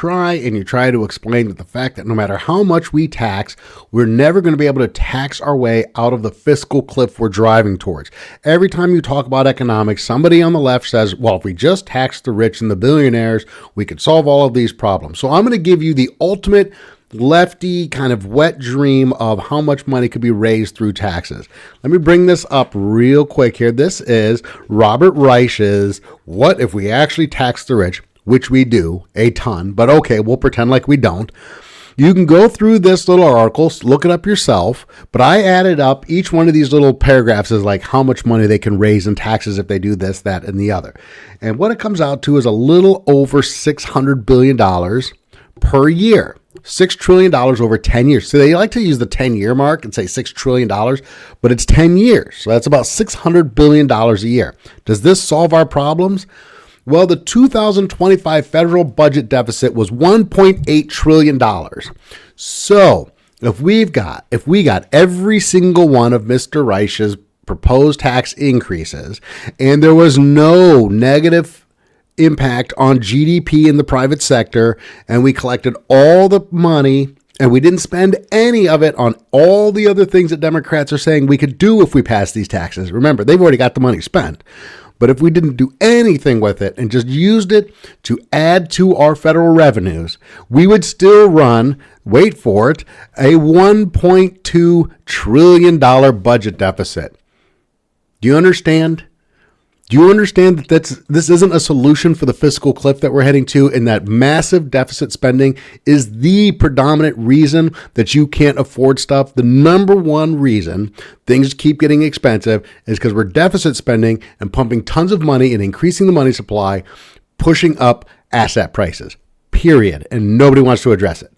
try to explain that the fact that no matter how much we tax, we're never going to be able to tax our way out of the fiscal cliff we're driving towards. Every time you talk about economics, somebody on the left says, well, if we just tax the rich and the billionaires, we could solve all of these problems. So I'm going to give you the ultimate lefty kind of wet dream of how much money could be raised through taxes. Let me bring this up real quick here. This is Robert Reich's What If We Actually Tax the Rich, which we do a ton, but okay, we'll pretend like we don't. You can go through this little article, look it up yourself, but I added up each one of these little paragraphs is like how much money they can raise in taxes if they do this, that, and the other. And what it comes out to is a little over $600 billion per year. $6 trillion over 10 years. So they like to use the 10-year mark and say $6 trillion, but it's 10 years. So that's about $600 billion a year. Does this solve our problems? Well, the 2025 federal budget deficit was $1.8 trillion. So if we got every single one of Mr. Reich's proposed tax increases, and there was no negative impact on GDP in the private sector, and we collected all the money and we didn't spend any of it on all the other things that Democrats are saying we could do if we pass these taxes. Remember, they've already got the money spent. But if we didn't do anything with it and just used it to add to our federal revenues, we would still run, wait for it, a $1.2 trillion budget deficit. Do you understand? Do you understand that this isn't a solution for the fiscal cliff that we're heading to, and that massive deficit spending is the predominant reason that you can't afford stuff? The number one reason things keep getting expensive is because we're deficit spending and pumping tons of money and increasing the money supply, pushing up asset prices, period. And nobody wants to address it.